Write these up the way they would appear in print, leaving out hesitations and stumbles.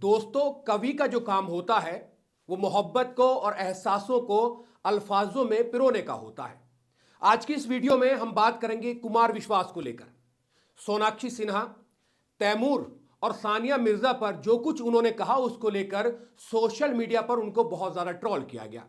दोस्तों, कवि का जो काम होता है वो मोहब्बत को और एहसासों को अल्फाजों में पिरोने का होता है। आज की इस वीडियो में हम बात करेंगे कुमार विश्वास को लेकर। सोनाक्षी सिन्हा, तैमूर और सानिया मिर्जा पर जो कुछ उन्होंने कहा उसको लेकर सोशल मीडिया पर उनको बहुत ज्यादा ट्रोल किया गया।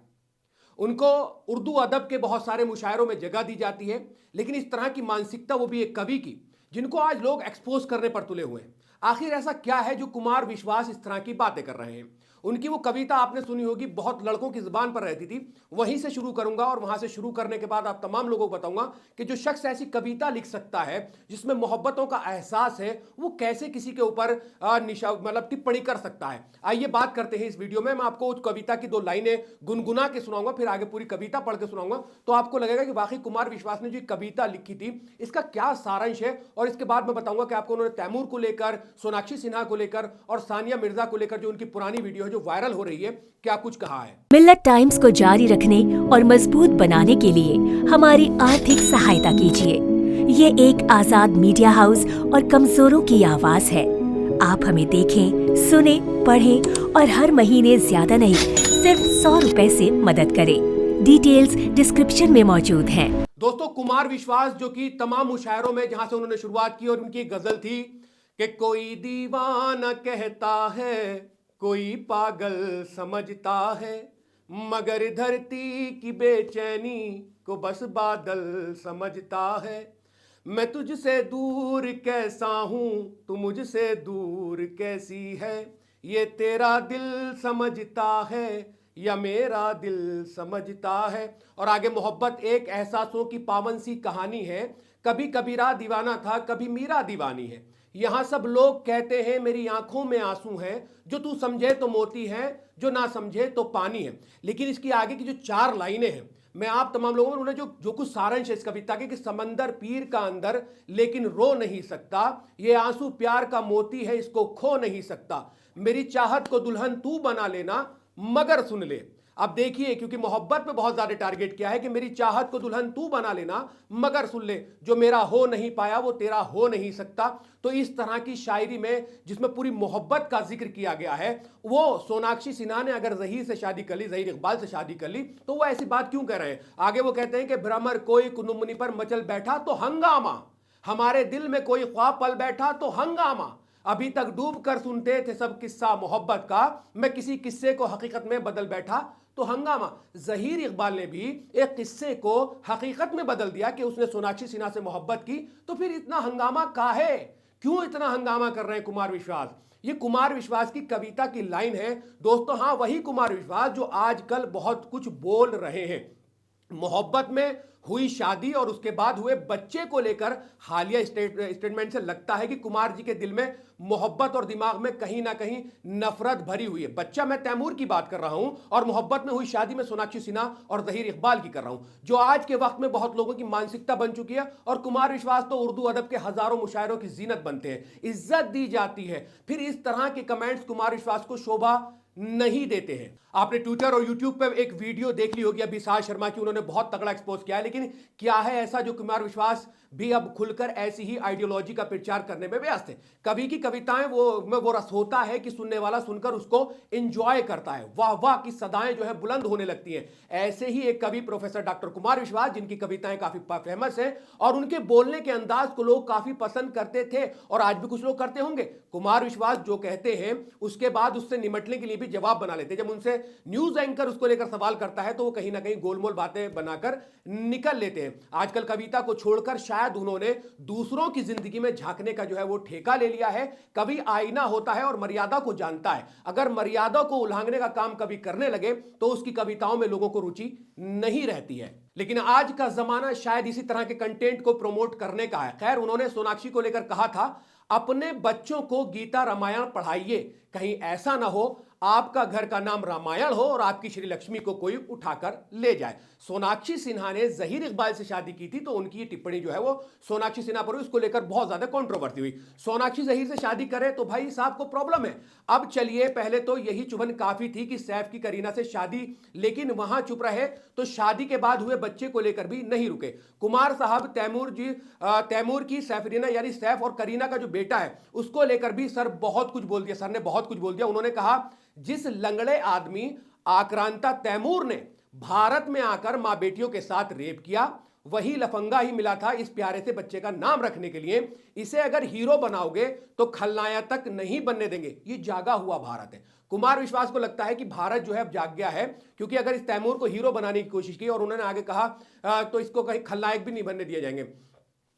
उनको उर्दू अदब के बहुत सारे मुशायरों में जगह दी जाती है, लेकिन इस तरह की मानसिकता, वो भी एक कवि की, जिनको आज लोग एक्सपोज करने पर तुले हुए हैं। आखिर ऐसा क्या है जो कुमार विश्वास इस तरह की बातें कर रहे हैं? उनकी वो कविता आपने सुनी होगी, बहुत लड़कों की जुबान पर रहती थी। वहीं से शुरू करूंगा और वहां से शुरू करने के बाद आप तमाम लोगों को बताऊंगा कि जो शख्स ऐसी कविता लिख सकता है जिसमें मोहब्बतों का एहसास है, वो कैसे किसी के ऊपर मतलब टिप्पणी कर सकता है। आइए बात करते हैं इस वीडियो में। मैं आपको उस कविता की दो लाइनें गुनगुना के सुनाऊंगा, फिर आगे पूरी कविता पढ़ के सुनाऊंगा, तो आपको लगेगा कि वाकई कुमार विश्वास ने जो कविता लिखी थी इसका क्या सारांश है। और इसके बाद मैं बताऊंगा कि आपको उन्होंने तैमूर को लेकर, सोनाक्षी सिन्हा को लेकर और सानिया मिर्जा को लेकर जो उनकी पुरानी वीडियो है जो वायरल हो रही है, क्या कुछ कहा है। मिल्लत टाइम्स को जारी रखने और मजबूत बनाने के लिए हमारी आर्थिक सहायता कीजिए। ये एक आजाद मीडिया हाउस और कमजोरों की आवाज है। आप हमें देखें, सुने, पढ़ें और हर महीने ज्यादा नहीं, सिर्फ 100 रुपए से मदद करें। डिटेल्स डिस्क्रिप्शन में मौजूद हैं। दोस्तों, कुमार विश्वास जो कि तमाम मुशायरों में जहां से उन्होंने शुरुआत की, और उनकी एक गजल थी कि कोई दीवाना कहता है, कोई पागल समझता है, मगर धरती की बेचैनी को बस बादल समझता है। मैं तुझसे दूर कैसा हूं, तू मुझसे दूर कैसी है, ये तेरा दिल समझता है या मेरा दिल समझता है। और आगे, मोहब्बत एक एहसासों की पावन सी कहानी है, कभी कबीरा दीवाना था, कभी मीरा दीवानी है। यहां सब लोग कहते हैं मेरी आंखों में आंसू हैं, जो तू समझे तो मोती है, जो ना समझे तो पानी है। लेकिन इसकी आगे की जो चार लाइनें हैं, मैं आप तमाम लोगों ने जो जो कुछ सारांश है इस कविता के, कि समंदर पीर का अंदर लेकिन रो नहीं सकता, ये आंसू प्यार का मोती है, इसको खो नहीं सकता, मेरी चाहत को दुल्हन तू बना लेना मगर सुन ले। अब देखिए, क्योंकि मोहब्बत पे बहुत ज्यादा टारगेट किया है कि मेरी चाहत को दुल्हन तू बना लेना मगर सुन ले, जो मेरा हो नहीं पाया वो तेरा हो नहीं सकता। तो इस तरह की शायरी में जिसमें पूरी मोहब्बत का जिक्र किया गया है, वो सोनाक्षी सिन्हा ने अगर जहीर से शादी कर ली, जहीर इकबाल से शादी कर ली, तो वो ऐसी बात क्यों कह रहे हैं। आगे वो कहते हैं कि भ्रमर कोई कुनुमुनी पर मचल बैठा तो हंगामा, हमारे दिल में कोई ख्वाब पल बैठा तो हंगामा, अभी तक डूब कर सुनते थे सब किस्सा मोहब्बत का, मैं किसी किस्से को हकीकत में बदल बैठा तो हंगामा। जहीर इकबाल ने भी एक किस्से को हकीकत में बदल दिया कि उसने सोनाक्षी सिन्हा से मोहब्बत की, तो फिर इतना हंगामा काहे, क्यों इतना हंगामा कर रहे हैं कुमार विश्वास। ये कुमार विश्वास की कविता की लाइन है दोस्तों। हाँ, वही कुमार विश्वास जो आजकल बहुत कुछ बोल रहे हैं। मोहब्बत में हुई शादी और उसके बाद हुए बच्चे को लेकर हालिया स्टेटमेंट से लगता है कि कुमार जी के दिल में मोहब्बत और दिमाग में कहीं ना कहीं नफरत भरी हुई है। बच्चा मैं तैमूर की बात कर रहा हूं और मोहब्बत में हुई शादी में सोनाक्षी सिन्हा और जहीर इकबाल की कर रहा हूं, जो आज के वक्त में बहुत लोगों की मानसिकता बन चुकी है। और कुमार विश्वास तो उर्दू अदब के हजारों मुशायरों की जीनत बनते हैं, इज्जत दी जाती है, फिर इस तरह के कमेंट्स कुमार विश्वास को शोभा नहीं देते हैं। आपने ट्विटर और यूट्यूब पर एक वीडियो देख ली होगी विशाल शर्मा की, उन्होंने बहुत तगड़ा एक्सपोज किया है। लेकिन क्या है ऐसा जो कुमार विश्वास भी अब खुलकर ऐसी ही आइडियोलॉजी का प्रचार करने में व्यस्त है। कवि की कविताएं वो रस होता है कि सुनने वाला सुनकर उसको एंजॉय करता है, वाह वाह की सदाएं जो है बुलंद होने लगती हैं। ऐसे ही एक कवि प्रोफेसर डॉक्टर कुमार विश्वास, जिनकी कविताएं काफी फेमस हैं और उनके बोलने के अंदाज को लोग काफी पसंद करते थे और आज भी कुछ लोग करते होंगे। कुमार विश्वास जो कहते हैं उसके बाद उससे निमटने के लिए भी जवाब बना लेते हैं। जब उनसे न्यूज एंकर उसको लेकर सवाल करता है तो वो कहीं ना कहीं गोलमोल बातें बनाकर निकल लेते हैं। आजकल कविता को छोड़कर शायद उन्होंने दूसरों की जिंदगी में झांकने का जो है वो ठेका ले लिया है। कवि आईना होता है और मर्यादा को जानता है। अगर मर्यादा को उल्लंघने का काम कभी करने लगे तो उसकी कविताओं में लोगों को रुचि नहीं रहती है। लेकिन आज का जमाना शायद इसी तरह के कंटेंट को प्रमोट करने का है। खैर, उन्होंने सोनाक्षी को लेकर कहा था, अपने बच्चों को गीता रामायण पढ़ाइए, कहीं ऐसा ना हो आपका घर का नाम रामायण हो और आपकी श्री लक्ष्मी को कोई उठाकर ले जाए। सोनाक्षी सिन्हा ने जहीर इकबाल से शादी की थी, तो उनकी ये टिप्पणी जो है वो सोनाक्षी सिन्हा पर, उसको लेकर बहुत ज्यादा कंट्रोवर्सी हुई। सोनाक्षी जहीर से शादी करे तो भाई साहब को प्रॉब्लम है। अब चलिए, पहले तो यही चुभन काफी थी कि सैफ की करीना से शादी, लेकिन वहां चुप रहे तो शादी के बाद हुए बच्चे को लेकर भी नहीं रुके। कुमार साहब तैमूर की सैफरीना यानी सैफ और करीना का जो बेटा है उसको लेकर भी सर बहुत कुछ बोल दिया, सर ने बहुत बहुत कुछ बोल दिया। उन्होंने कहा जिस लंगड़े आदमी आक्रांता तैमूर ने भारत में आकर मां बेटियों के साथ रेप किया, वही लफंगा ही मिला था इस प्यारे से बच्चे का नाम रखने के लिए। इसे अगर हीरो बनाओगे तो खलनायक तक नहीं बनने देंगे। ये जागा हुआ भारत है। कुमार विश्वास को लगता है कि भारत जो है अब जाग गया है, क्योंकि अगर इस तैमूर को हीरो बनाने की कोशिश की और उन्होंने आगे कहा तो इसको कहीं खलनायक भी नहीं बनने दिए जाएंगे।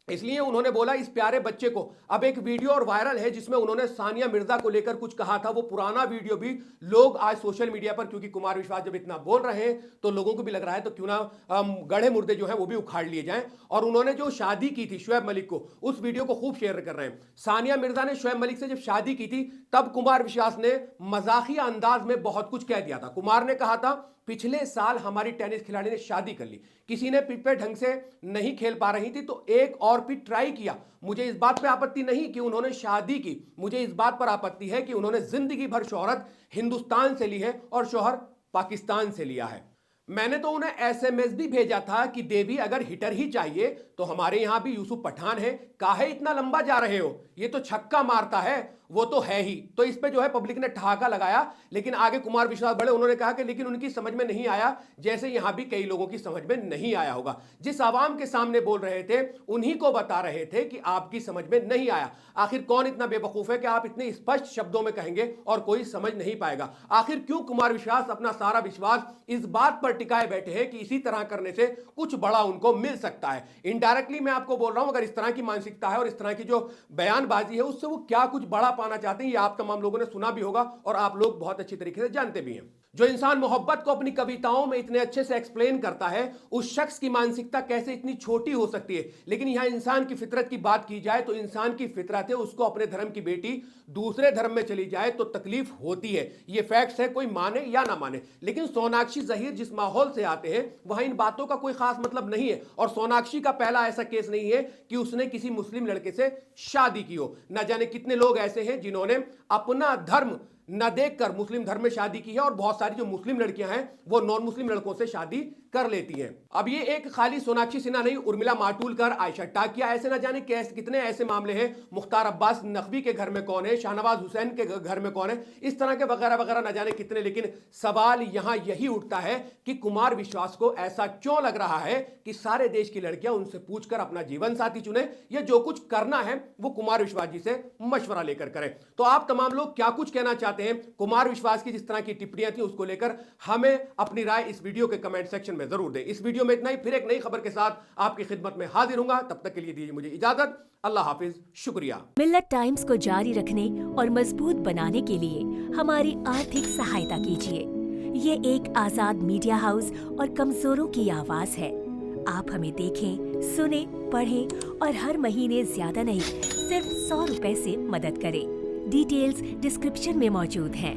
इसलिए उन्होंने बोला इस प्यारे बच्चे को, अब एक वीडियो और वायरल है जिसमें उन्होंने सानिया मिर्जा को लेकर कुछ कहा था। वो पुराना वीडियो भी लोग आज सोशल मीडिया पर, क्योंकि कुमार विश्वास जब इतना बोल रहे हैं तो लोगों को भी लग रहा है तो क्यों ना गढ़े मुर्दे जो हैं वो भी उखाड़ लिए जाएं। और उन्होंने जो शादी की थी शुएब मलिक को, उस वीडियो को खूब शेयर कर रहे हैं। सानिया मिर्जा ने शुएब मलिक से जब शादी की थी तब कुमार विश्वास ने मजाकिया अंदाज में बहुत कुछ कह दिया था। कुमार ने कहा था पिछले साल हमारी टेनिस खिलाड़ी ने शादी कर ली, किसी ने पिच पे ढंग से नहीं खेल पा रही थी तो एक और पिच ट्राई किया। मुझे इस बात पे आपत्ति नहीं कि उन्होंने शादी की, मुझे इस बात पर आपत्ति है कि उन्होंने जिंदगी भर शोहरत हिंदुस्तान से ली है और शोहर पाकिस्तान से लिया है। मैंने तो उन्हें एसएमएस भी भेजा था कि देवी अगर हिटर ही चाहिए तो हमारे यहां भी यूसुफ पठान है, काहे इतना लंबा जा रहे हो, ये तो छक्का मारता है, वो तो है ही। तो इस पे जो है पब्लिक ने ठहाका लगाया। लेकिन आगे कुमार विश्वास बड़े, उन्होंने कहा कि लेकिन उनकी समझ में नहीं आया, जैसे यहां भी कई लोगों की समझ में नहीं आया होगा। जिस आवाम के सामने बोल रहे थे उन्हीं को बता रहे थे कि आपकी समझ में नहीं आया। आखिर कौन इतना बेवकूफ है कि आप इतने स्पष्ट शब्दों में कहेंगे और कोई समझ नहीं पाएगा। आखिर क्यों कुमार विश्वास अपना सारा विश्वास इस बात पर टिकाए बैठे हैं कि इसी तरह करने से कुछ बड़ा उनको मिल सकता है। इनडायरेक्टली मैं आपको बोल रहा हूं, अगर इस तरह की मानसिकता है और इस तरह की जो बयानबाजी है उससे वो क्या कुछ बड़ा पाना चाहते हैं, ये आप तमाम लोगों ने सुना भी होगा और आप लोग बहुत अच्छी तरीके से जानते भी हैं। जो इंसान मोहब्बत को अपनी कविताओं में इतने अच्छे से एक्सप्लेन करता है, उस शख्स की मानसिकता कैसे इतनी छोटी हो सकती है। लेकिन यहां इंसान की फितरत की बात की जाए तो इंसान की फितरत है उसको अपने धर्म की बेटी दूसरे धर्म में चली जाए तो तकलीफ होती है। ये फैक्ट्स है, कोई माने या ना माने। लेकिन सोनाक्षी जहीर जिस माहौल से आते हैं वहां इन बातों का कोई खास मतलब नहीं है। और सोनाक्षी का पहला ऐसा केस नहीं है कि उसने किसी मुस्लिम लड़के से शादी की हो। न जाने कितने लोग ऐसे हैं जिन्होंने अपना धर्म न देखकर मुस्लिम धर्म में शादी की है और बहुत सारी जो मुस्लिम लड़कियां हैं वो नॉन मुस्लिम लड़कों से शादी कर लेती हैं। अब ये एक खाली सोनाक्षी सिन्हा नहीं, उर्मिला माटुलकर, आयशा टाकिया, ऐसे न जाने कितने ऐसे मामले हैं। मुख्तार अब्बास नकवी के घर में कौन है, शाहनवाज हुसैन के घर में कौन है, इस तरह के वगैरह वगैरह न जाने कितने। लेकिन सवाल यहां यही उठता है कि कुमार विश्वास को ऐसा क्यों लग रहा है कि सारे देश की लड़कियां उनसे पूछकर अपना जीवन साथी चुने, या जो कुछ करना है वो कुमार विश्वास जी से मशवरा लेकर करें। तो आप तमाम लोग क्या कुछ कहना चाहते हैं कुमार विश्वास की जिस तरह की टिप्पणियां थी उसको लेकर, हमें अपनी राय इस वीडियो के कमेंट सेक्शन में जरूर दें। इस वीडियो में इतना ही, फिर एक नई खबर के साथ आपकी खिदमत में हाजिर हूंगा। तब तक के लिए दीजिए मुझे इजाजत। अल्लाह हाफिज, शुक्रिया। मिल्लत टाइम्स को जारी रखने और मजबूत बनाने के लिए हमारी आर्थिक सहायता कीजिए। ये एक आजाद मीडिया हाउस और कमजोरों की आवाज है। आप हमें देखें, सुने, पढ़ें और हर महीने ज्यादा नहीं सिर्फ 100 रुपए से मदद करें। डिटेल्स डिस्क्रिप्शन में मौजूद हैं।